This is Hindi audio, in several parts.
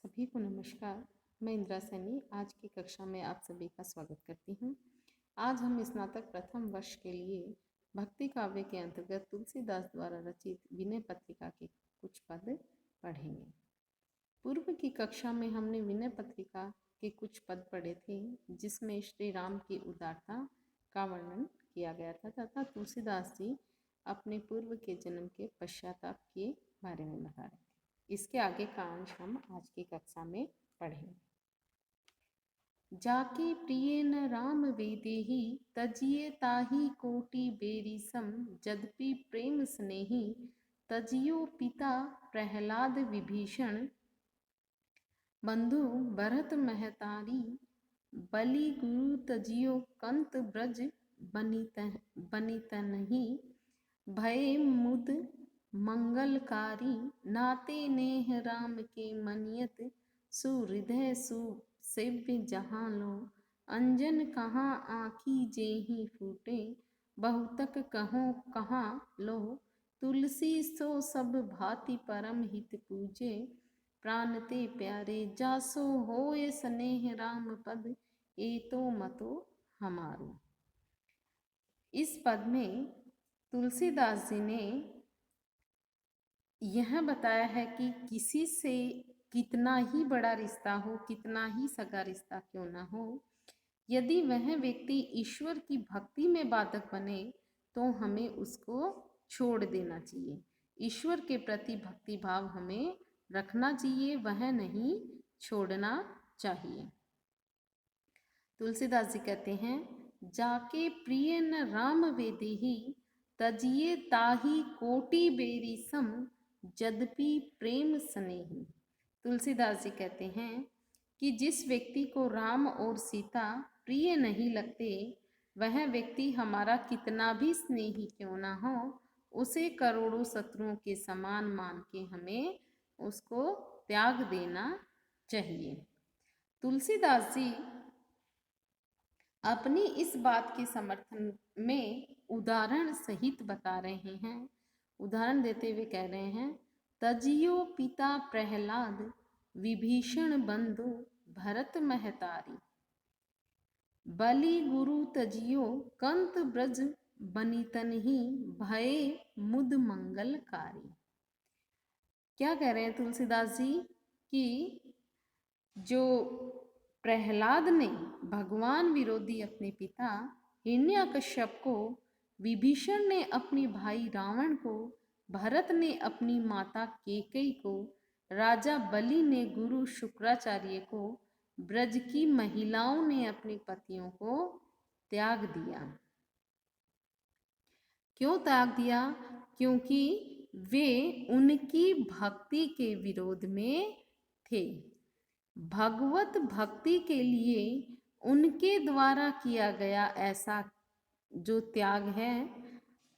सभी को नमस्कार। मैं इंदिरा सैनी आज की कक्षा में आप सभी का स्वागत करती हूँ। आज हम स्नातक प्रथम वर्ष के लिए भक्ति काव्य के अंतर्गत तुलसीदास द्वारा रचित विनय पत्रिका के कुछ पद पढ़ेंगे। पूर्व की कक्षा में हमने विनय पत्रिका के कुछ पद पढ़े थे, जिसमें श्री राम की उदारता का वर्णन किया गया था तथा तुलसीदास जी अपने पूर्व के जन्म के पश्चाताप के बारे में बता रहे थे। इसके आगे का अंश हम आज की कक्षा में पढ़ेंगे। जाके प्रिय न राम वेदेहि तजिए ताहि कोटि बेरिसम जदपि प्रेम स्नेही तजियो पिता प्रहलाद विभीषण बंधु भरत महतारी बलि गुरु तजियो कंत ब्रज बनितनहि भय मुद मंगलकारी नाते नेह राम के मनियत सुहृदय सुसेव्य जहाँ लो अंजन कहाँ आँखी जेहि फूटे बहुतक कहो कहाँ लो तुलसी सो सब भांति परम हित पूजे प्राणते प्यारे जासो होए स्नेह राम पद एतो मतो हमारो। इस पद में तुलसीदास जी ने यह बताया है कि किसी से कितना ही बड़ा रिश्ता हो, कितना ही सगा रिश्ता क्यों ना हो, यदि वह व्यक्ति ईश्वर की भक्ति में बाधक बने तो हमें उसको छोड़ देना चाहिए। ईश्वर के प्रति भक्ति भाव हमें रखना चाहिए, वह नहीं छोड़ना चाहिए। तुलसीदास जी कहते हैं, जाके प्रिय न राम वेदेहि तजिए ताहि कोटि बेरिसम जदपि प्रेम स्नेही। तुलसीदास जी कहते हैं कि जिस व्यक्ति को राम और सीता प्रिय नहीं लगते, वह व्यक्ति हमारा कितना भी स्नेही क्यों ना हो, उसे करोड़ों शत्रुओं के समान मान के हमें उसको त्याग देना चाहिए। तुलसीदास जी अपनी इस बात के समर्थन में उदाहरण सहित बता रहे हैं। उदाहरण देते हुए कह रहे हैं, तजियो पिता प्रहलाद विभीषण बंधु भरत महतारी बलि गुरु तजियो कंत ब्रज बनितनहि भय मुद मंगलकारी। क्या कह रहे हैं तुलसीदास जी कि जो प्रहलाद ने भगवान विरोधी अपने पिता हिरण्यकश्यप को, विभीषण ने अपने भाई रावण को, भरत ने अपनी माता कैकेयी को, राजा बलि ने गुरु शुक्राचार्य को, ब्रज की महिलाओं ने अपने पतियों को त्याग दिया। क्यों त्याग दिया? क्योंकि वे उनकी भक्ति के विरोध में थे। भगवत भक्ति के लिए उनके द्वारा किया गया ऐसा जो त्याग है,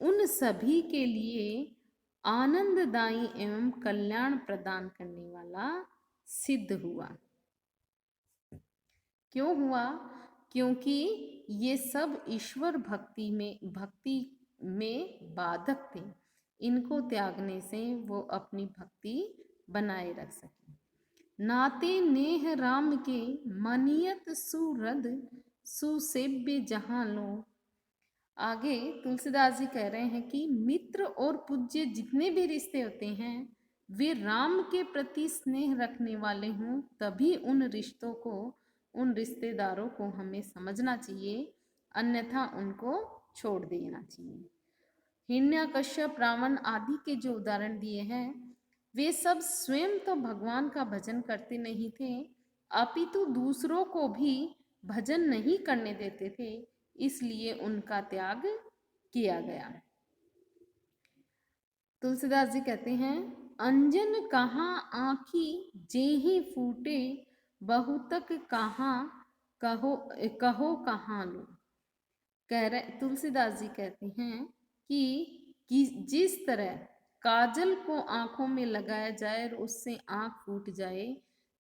उन सभी के लिए आनंददायी एवं कल्याण प्रदान करने वाला सिद्ध हुआ। क्यों हुआ? क्योंकि ये सब ईश्वर भक्ति में बाधक थे। इनको त्यागने से वो अपनी भक्ति बनाए रख सके। नाते नेह राम के मनियत सुहृद सुसेव्य जहाँ लो। आगे तुलसीदास जी कह रहे हैं कि मित्र और पूज्य जितने भी रिश्ते होते हैं, वे राम के प्रति स्नेह रखने वाले हों, तभी उन रिश्तों को, उन रिश्तेदारों को हमें समझना चाहिए, अन्यथा उनको छोड़ देना चाहिए। हिरण्यकश्यप, रावण आदि के जो उदाहरण दिए हैं, वे सब स्वयं तो भगवान का भजन करते नहीं थे, अपितु दूसरों को भी भजन नहीं करने देते थे, इसलिए उनका त्याग किया गया। तुलसीदास जी कहते हैं, अंजन कहाँ आँखी जेहि फूटे बहुतक कहाँ कहो कहाँ लो। कह रहे तुलसीदास जी कहते हैं कि जिस तरह काजल को आंखों में लगाया जाए और उससे आंख फूट जाए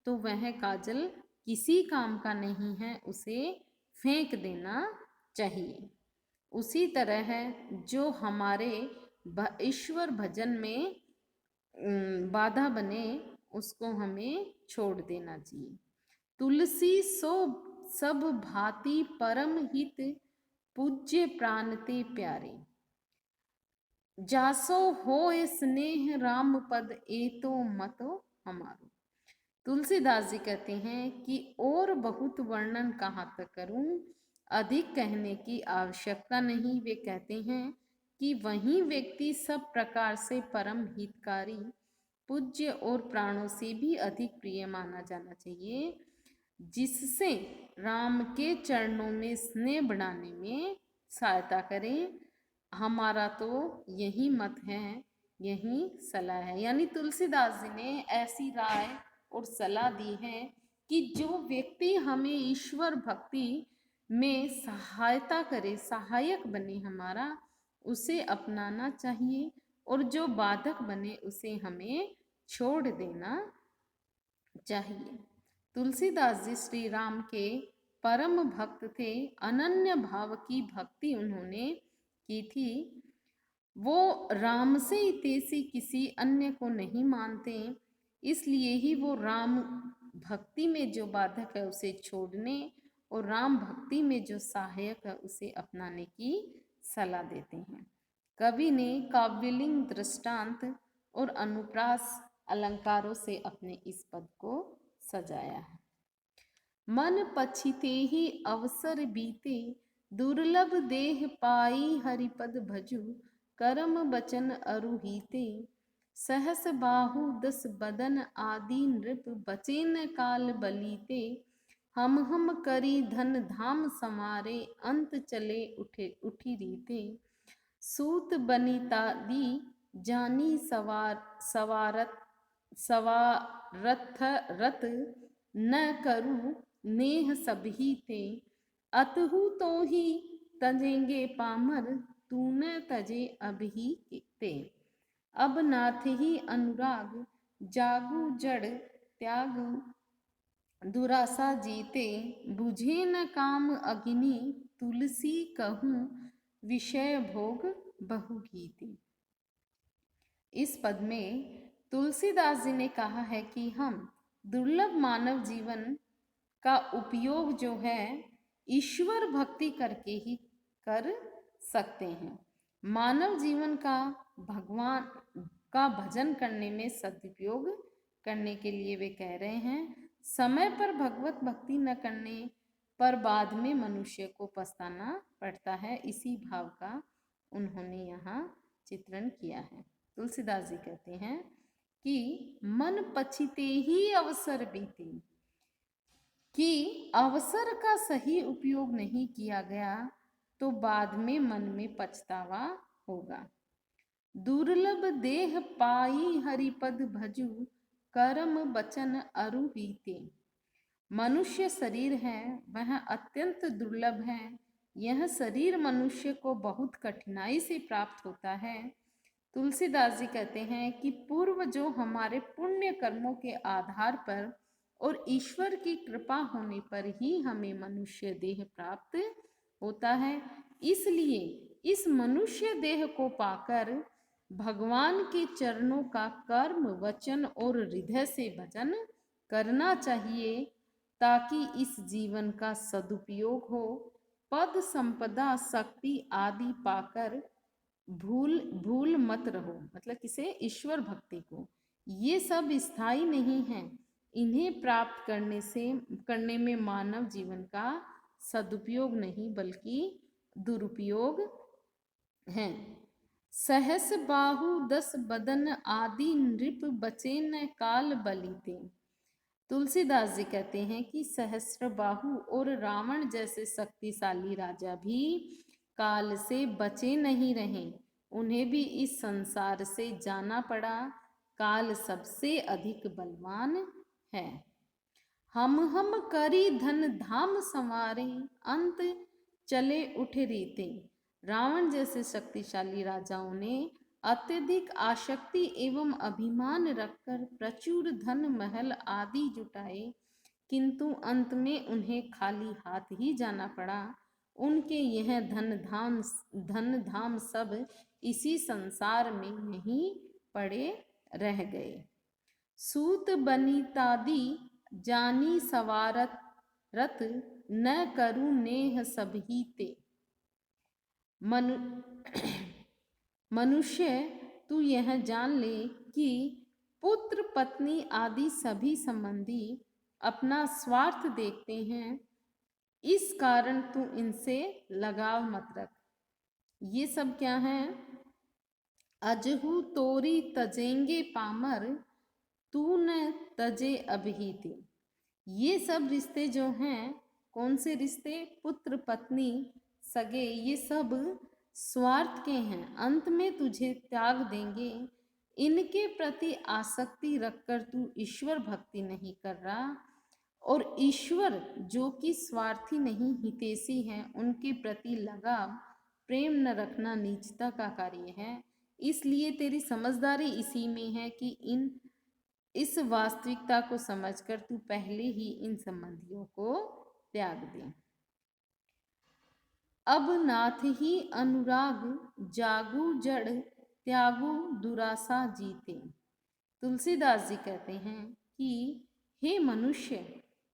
तो वह काजल किसी काम का नहीं है, उसे फेंक देना चाहिए। उसी तरह है जो हमारे ईश्वर भजन में बाधा बने, उसको हमें छोड़ देना चाहिए। तुलसी सो सब भांति परम हित, पूज्य प्राण ते प्यारे, जासो होए स्नेह राम पद एतो मतो हमारो। तुलसीदास जी कहते हैं कि और बहुत वर्णन कहाँ तक करूं, अधिक कहने की आवश्यकता नहीं। वे कहते हैं कि वही व्यक्ति सब प्रकार से परम हितकारी, पूज्य और प्राणों से भी अधिक प्रिय माना जाना चाहिए, जिससे राम के चरणों में स्नेह बढ़ाने में सहायता करें। हमारा तो यही मत है, यही सलाह है। यानी तुलसीदास जी ने ऐसी राय और सलाह दी है कि जो व्यक्ति हमें ईश्वर भक्ति में सहायता करे, सहायक बने हमारा, उसे अपनाना चाहिए, और जो बाधक बने उसे हमें छोड़ देना चाहिए। तुलसीदास जी श्री राम के परम भक्त थे। अनन्य भाव की भक्ति उन्होंने की थी। वो राम से तेसी किसी अन्य को नहीं मानते, इसलिए ही वो राम भक्ति में जो बाधक है उसे छोड़ने और राम भक्ति में जो सहायक है उसे अपनाने की सलाह देते हैं। कवि ने काव्यलिंग, दृष्टांत और अनुप्रास अलंकारों से अपने इस पद को सजाया है। मन पछिते ही अवसर बीते, दुर्लभ देह पाई हरिपद भजु, करम बचन अरुहीते, सहस बाहु दस बदन आदि नृप, बचे न काल बलीते, हम करी धन धाम समारे, अंत चले उठी रीते, सूत बनितादि जानी सवारथ रत, न करु नेह सबही ते, अतहु तो ही तजेंगे पामर, तू न तजे अबही ते, अब नाथ ही अनुराग, जागु जड़ त्यागु दुरासा जीते, बुझे न काम अग्नि, तुलसी कहूँ विषय भोग बहु गीते। इस पद में तुलसीदास जी ने कहा है कि हम दुर्लभ मानव जीवन का उपयोग जो है ईश्वर भक्ति करके ही कर सकते हैं। मानव जीवन का भगवान का भजन करने में सदुपयोग करने के लिए वे कह रहे हैं। समय पर भगवत भक्ति न करने पर बाद में मनुष्य को पछताना पड़ता है, इसी भाव का उन्होंने यहाँ चित्रण किया है। तुलसीदास जी कहते हैं कि मन पछिते ही अवसर बीते, कि अवसर का सही उपयोग नहीं किया गया तो बाद में मन में पछतावा होगा। दुर्लभ देह पाई हरिपद भजु, करम बचन अरु बीते। मनुष्य शरीर है वह अत्यंत दुर्लभ है। यह शरीर मनुष्य को बहुत कठिनाई से प्राप्त होता है। तुलसीदास जी कहते हैं कि पूर्व जो हमारे पुण्य कर्मों के आधार पर और ईश्वर की कृपा होने पर ही हमें मनुष्य देह प्राप्त होता है, इसलिए इस मनुष्य देह को पाकर भगवान के चरणों का कर्म, वचन और हृदय से भजन करना चाहिए, ताकि इस जीवन का सदुपयोग हो। पद संपदा शक्ति आदि पाकर भूल मत रहो, मतलब किसे, ईश्वर भक्ति को। ये सब स्थायी नहीं है, इन्हें प्राप्त करने में मानव जीवन का सदुपयोग नहीं बल्कि दुरुपयोग है। सहस बाहु दस बदन आदि नृप, बचे न काल बलीते। तुलसीदास जी कहते हैं कि सहस्र बाहु और रावण जैसे शक्तिशाली राजा भी काल से बचे नहीं रहे, उन्हें भी इस संसार से जाना पड़ा। काल सबसे अधिक बलवान है। हम करी धन धाम संवारे, अंत चले उठ रीते। रावण जैसे शक्तिशाली राजाओं ने अत्यधिक आसक्ति एवं अभिमान रखकर प्रचुर धन महल आदि जुटाए, किंतु अंत में उन्हें खाली हाथ ही जाना पड़ा। उनके यह धन धाम सब इसी संसार में नहीं पड़े रह गए। सूत बनितादि जानी सवारत रत, न करु नेह सबही ते। मनु मनुष्य तू यह जान ले कि पुत्र पत्नी आदि सभी संबंधी अपना स्वार्थ देखते हैं, इस कारण तू इनसे लगाव मत रख। ये सब क्या है? अजहु तोरी तजेंगे पामर, तू न तजे अभिहिते। ये सब रिश्ते जो हैं, कौन से रिश्ते? पुत्र पत्नी सगे, ये सब स्वार्थ के हैं, अंत में तुझे त्याग देंगे। इनके प्रति आसक्ति रखकर तू ईश्वर भक्ति नहीं कर रहा, और ईश्वर जो कि स्वार्थी नहीं हितैषी हैं, उनके प्रति लगाव प्रेम न रखना नीचता का कार्य है। इसलिए तेरी समझदारी इसी में है कि इस वास्तविकता को समझकर तू पहले ही इन संबंधियों को त्याग दे। अब नाथ ही अनुराग जागू जड़, त्यागू दुरासा जीते। तुलसीदास जी कहते हैं कि हे मनुष्य,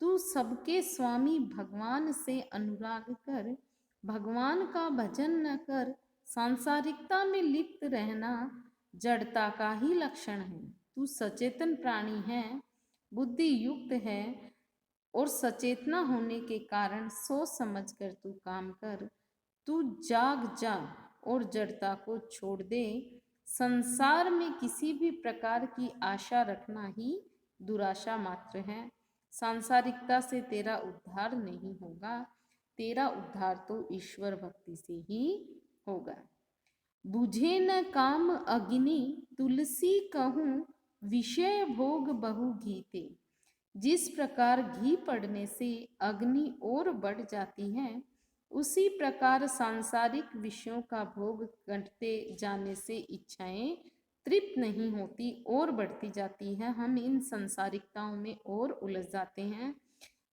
तू सबके स्वामी भगवान से अनुराग कर, भगवान का भजन न कर। सांसारिकता में लिप्त रहना जड़ता का ही लक्षण है। तू सचेतन प्राणी है, बुद्धि युक्त है, और सचेतना होने के कारण सोच समझ कर तू काम कर। तू जाग जा और जड़ता को छोड़ दे। संसार में किसी भी प्रकार की आशा रखना ही दुराशा मात्र है। सांसारिकता से तेरा उद्धार नहीं होगा, तेरा उद्धार तो ईश्वर भक्ति से ही होगा। बुझे न काम अग्नि तुलसी कहूँ, विषय भोग बहु घीते। जिस प्रकार घी पड़ने से अग्नि और बढ़ जाती है, उसी प्रकार सांसारिक विषयों का भोग घटते जाने से इच्छाएं तृप्त नहीं होती और बढ़ती जाती है। हम इन सांसारिकताओं में और उलझ जाते हैं।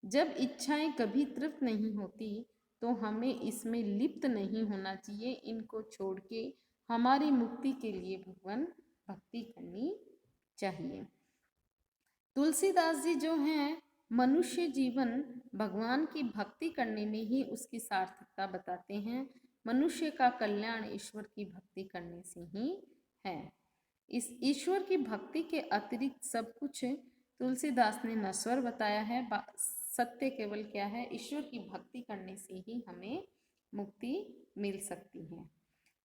जब इच्छाएं कभी तृप्त नहीं होती तो हमें इसमें लिप्त नहीं होना चाहिए। इनको छोड़ के हमारी मुक्ति के लिए भगवान भक्ति करनी चाहिए। तुलसीदास जी जो हैं, मनुष्य जीवन भगवान की भक्ति करने में ही उसकी सार्थकता बताते हैं। मनुष्य का कल्याण ईश्वर की भक्ति करने से ही है। इस ईश्वर की भक्ति के अतिरिक्त सब कुछ तुलसीदास ने नश्वर बताया है। सत्य केवल क्या है? ईश्वर की भक्ति करने से ही हमें मुक्ति मिल सकती है।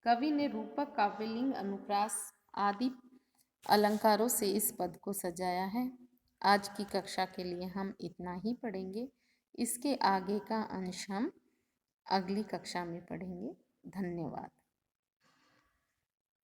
कवि ने रूपक, काव्यलिंग, अनुप्रास आदि अलंकारों से इस पद को सजाया है। आज की कक्षा के लिए हम इतना ही पढ़ेंगे। इसके आगे का अंश हम अगली कक्षा में पढ़ेंगे। धन्यवाद।